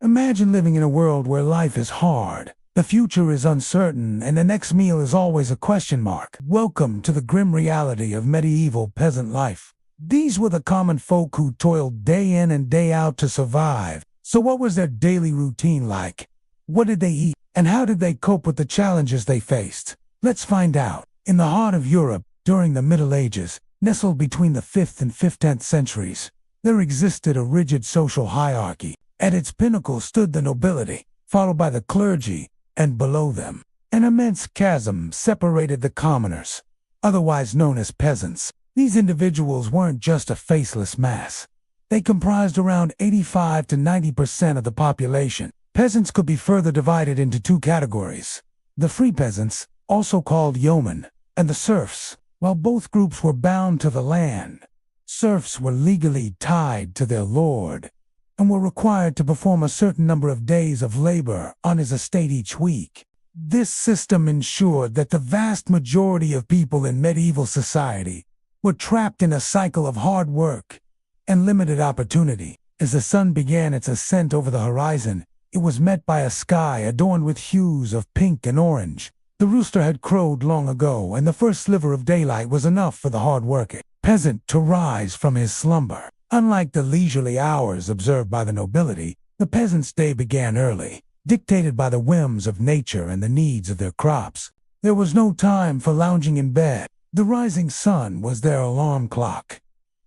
Imagine living in a world where life is hard, the future is uncertain, and the next meal is always a question mark. Welcome to the grim reality of medieval peasant life. These were the common folk who toiled day in and day out to survive. So what was their daily routine like? What did they eat? And how did they cope with the challenges they faced? Let's find out. In the heart of Europe, during the Middle Ages, nestled between the 5th and 15th centuries, there existed a rigid social hierarchy. At its pinnacle stood the nobility, followed by the clergy, and below them, an immense chasm separated the commoners, otherwise known as peasants. These individuals weren't just a faceless mass. They comprised around 85 to 90% of the population. Peasants could be further divided into two categories: the free peasants, also called yeomen, and the serfs. While both groups were bound to the land, serfs were legally tied to their lord and were required to perform a certain number of days of labor on his estate each week. This system ensured that the vast majority of people in medieval society were trapped in a cycle of hard work and limited opportunity. As the sun began its ascent over the horizon, it was met by a sky adorned with hues of pink and orange. The rooster had crowed long ago, and the first sliver of daylight was enough for the hard-working peasant to rise from his slumber. Unlike the leisurely hours observed by the nobility, the peasant's day began early, dictated by the whims of nature and the needs of their crops. There was no time for lounging in bed. The rising sun was their alarm clock,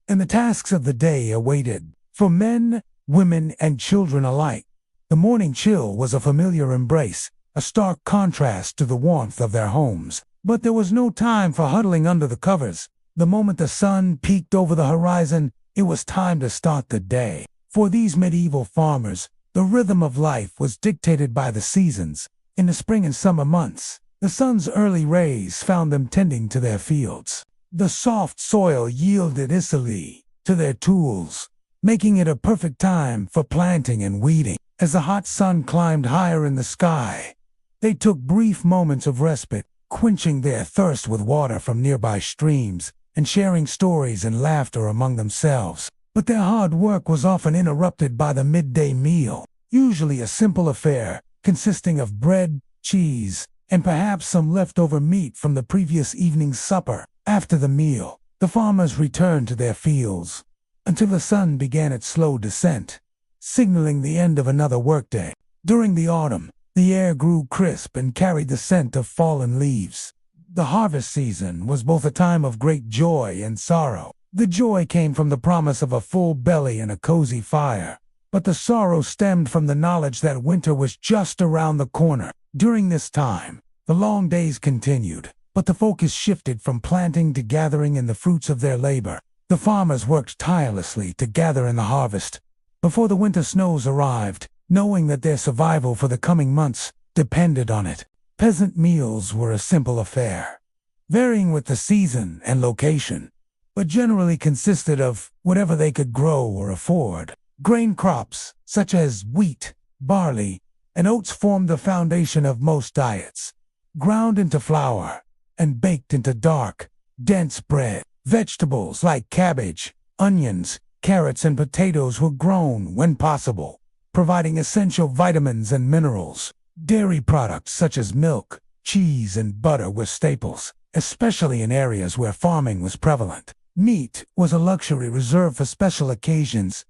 and the tasks of the day awaited. For men, women, and children alike, the morning chill was a familiar embrace, a stark contrast to the warmth of their homes. But there was no time for huddling under the covers. The moment the sun peeked over the horizon, it was time to start the day. For these medieval farmers, the rhythm of life was dictated by the seasons. In the spring and summer months, the sun's early rays found them tending to their fields. The soft soil yielded easily to their tools, making it a perfect time for planting and weeding. As the hot sun climbed higher in the sky, they took brief moments of respite, quenching their thirst with water from nearby streams and sharing stories and laughter among themselves. But their hard work was often interrupted by the midday meal, usually a simple affair consisting of bread, cheese, and perhaps some leftover meat from the previous evening's supper. After the meal, the farmers returned to their fields until the sun began its slow descent, signaling the end of another workday. During the autumn, the air grew crisp and carried the scent of fallen leaves. The harvest season was both a time of great joy and sorrow. The joy came from the promise of a full belly and a cozy fire, but the sorrow stemmed from the knowledge that winter was just around the corner. During this time, the long days continued, but the focus shifted from planting to gathering in the fruits of their labor. The farmers worked tirelessly to gather in the harvest before the winter snows arrived, knowing that their survival for the coming months depended on it. Peasant meals were a simple affair, varying with the season and location, but generally consisted of whatever they could grow or afford. Grain crops, such as wheat, barley, and oats formed the foundation of most diets, ground into flour and baked into dark, dense bread. Vegetables like cabbage, onions, carrots, and potatoes were grown when possible, providing essential vitamins and minerals. Dairy products such as milk, cheese, and butter were staples, especially in areas where farming was prevalent. Meat was a luxury reserved for special occasions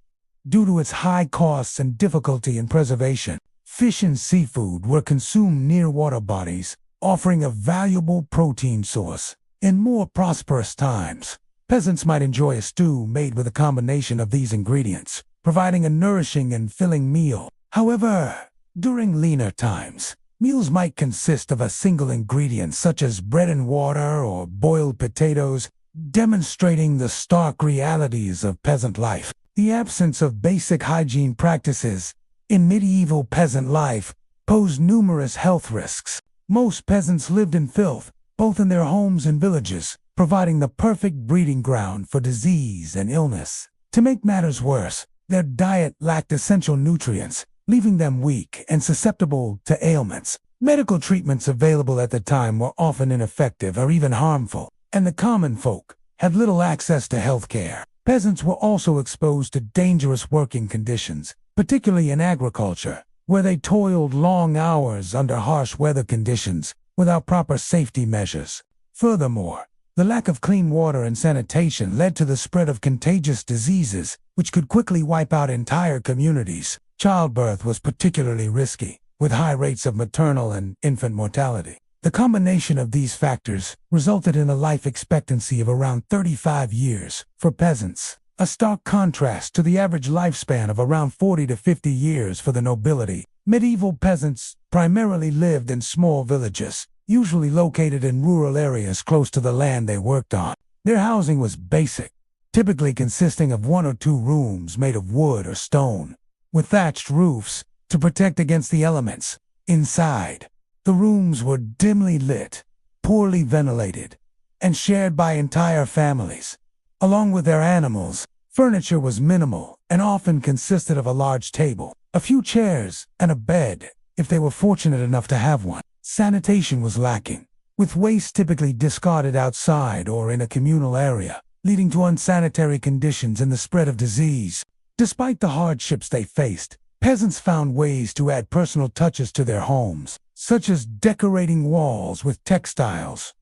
due to its high costs and difficulty in preservation. Fish and seafood were consumed near water bodies, offering a valuable protein source. In more prosperous times, peasants might enjoy a stew made with a combination of these ingredients, providing a nourishing and filling meal. However, during leaner times, meals might consist of a single ingredient such as bread and water or boiled potatoes, demonstrating the stark realities of peasant life. The absence of basic hygiene practices in medieval peasant life posed numerous health risks. Most peasants lived in filth, both in their homes and villages, providing the perfect breeding ground for disease and illness. To make matters worse, their diet lacked essential nutrients, leaving them weak and susceptible to ailments. Medical treatments available at the time were often ineffective or even harmful, and the common folk had little access to health care. Peasants were also exposed to dangerous working conditions, particularly in agriculture, where they toiled long hours under harsh weather conditions without proper safety measures. Furthermore, the lack of clean water and sanitation led to the spread of contagious diseases, which could quickly wipe out entire communities. Childbirth was particularly risky, with high rates of maternal and infant mortality. The combination of these factors resulted in a life expectancy of around 35 years for peasants, a stark contrast to the average lifespan of around 40 to 50 years for the nobility. Medieval peasants primarily lived in small villages, usually located in rural areas close to the land they worked on. Their housing was basic, typically consisting of 1 or 2 rooms made of wood or stone, with thatched roofs to protect against the elements. Inside, the rooms were dimly lit, poorly ventilated, and shared by entire families. Along with their animals, furniture was minimal and often consisted of a large table, a few chairs, and a bed, if they were fortunate enough to have one. Sanitation was lacking, with waste typically discarded outside or in a communal area, leading to unsanitary conditions and the spread of disease. Despite the hardships they faced, peasants found ways to add personal touches to their homes, such as decorating walls with textiles,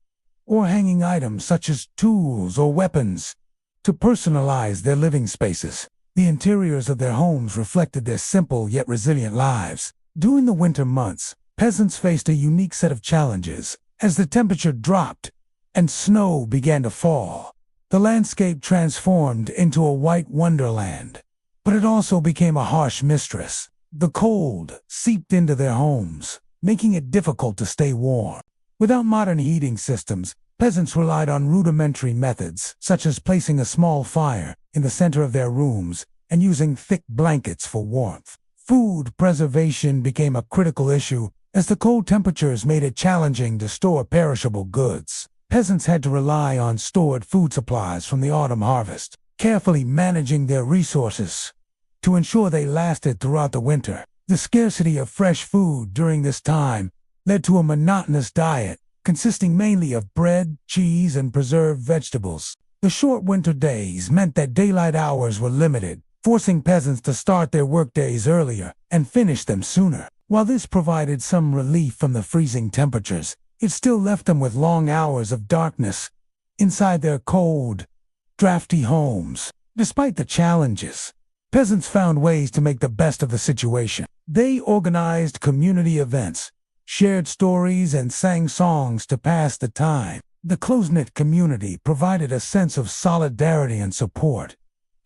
or hanging items such as tools or weapons, to personalize their living spaces. The interiors of their homes reflected their simple yet resilient lives. During the winter months, peasants faced a unique set of challenges. As the temperature dropped and snow began to fall, the landscape transformed into a white wonderland. But it also became a harsh mistress. The cold seeped into their homes, making it difficult to stay warm. Without modern heating systems, peasants relied on rudimentary methods, such as placing a small fire in the center of their rooms and using thick blankets for warmth. Food preservation became a critical issue, as the cold temperatures made it challenging to store perishable goods. Peasants had to rely on stored food supplies from the autumn harvest, carefully managing their resources to ensure they lasted throughout the winter. The scarcity of fresh food during this time led to a monotonous diet, consisting mainly of bread, cheese, and preserved vegetables. The short winter days meant that daylight hours were limited, forcing peasants to start their workdays earlier and finish them sooner. While this provided some relief from the freezing temperatures, it still left them with long hours of darkness inside their cold, drafty homes. Despite the challenges, peasants found ways to make the best of the situation. They organized community events, shared stories, and sang songs to pass the time. The close-knit community provided a sense of solidarity and support,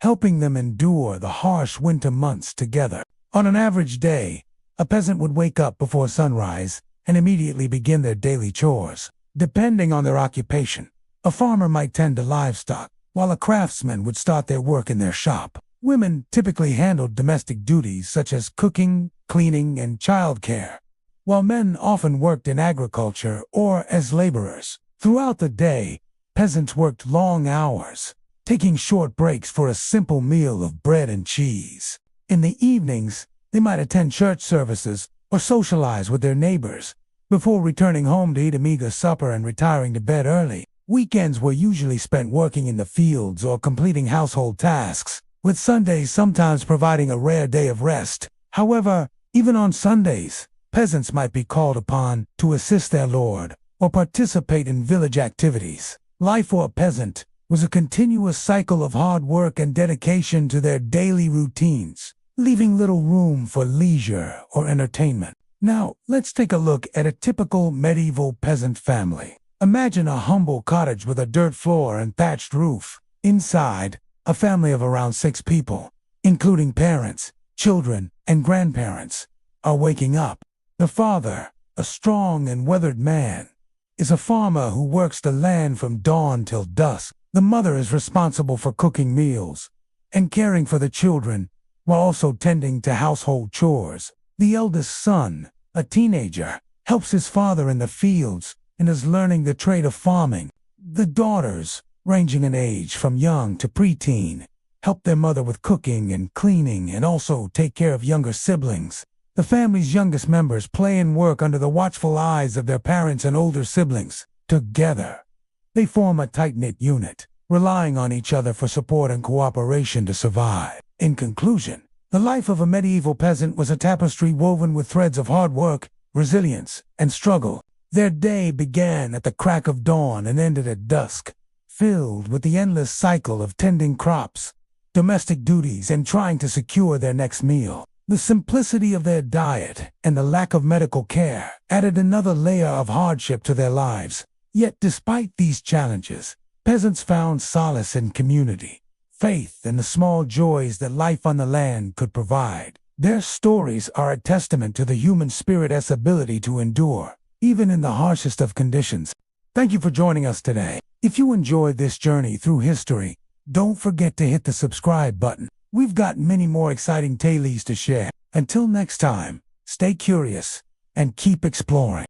helping them endure the harsh winter months together. On an average day, a peasant would wake up before sunrise and immediately begin their daily chores. Depending on their occupation, a farmer might tend to livestock, while a craftsman would start their work in their shop. Women typically handled domestic duties such as cooking, cleaning, and childcare, while men often worked in agriculture or as laborers. Throughout the day, peasants worked long hours, taking short breaks for a simple meal of bread and cheese. In the evenings, they might attend church services or socialize with their neighbors before returning home to eat a meager supper and retiring to bed early. Weekends were usually spent working in the fields or completing household tasks, with Sundays sometimes providing a rare day of rest. However, even on Sundays, peasants might be called upon to assist their lord or participate in village activities. Life for a peasant was a continuous cycle of hard work and dedication to their daily routines, leaving little room for leisure or entertainment. Now, let's take a look at a typical medieval peasant family. Imagine a humble cottage with a dirt floor and thatched roof. Inside, a family of around 6 people, including parents, children, and grandparents, are waking up. The father, a strong and weathered man, is a farmer who works the land from dawn till dusk. The mother is responsible for cooking meals and caring for the children, while also tending to household chores. The eldest son, a teenager, helps his father in the fields and is learning the trade of farming. The daughters, ranging in age from young to preteen, help their mother with cooking and cleaning and also take care of younger siblings. The family's youngest members play and work under the watchful eyes of their parents and older siblings. Together, they form a tight-knit unit, relying on each other for support and cooperation to survive. In conclusion, the The life of a medieval peasant was a tapestry woven with threads of hard work, resilience, and struggle. Their day began at the crack of dawn and ended at dusk, filled with the endless cycle of tending crops, domestic duties, and trying to secure their next meal. The simplicity of their diet and the lack of medical care added another layer of hardship to their lives. Yet despite these challenges, peasants found solace in community, faith, and the small joys that life on the land could provide. Their stories are a testament to the human spirit's ability to endure, even in the harshest of conditions. Thank you for joining us today. If you enjoyed this journey through history, don't forget to hit the subscribe button. We've got many more exciting tales to share. Until next time, stay curious and keep exploring.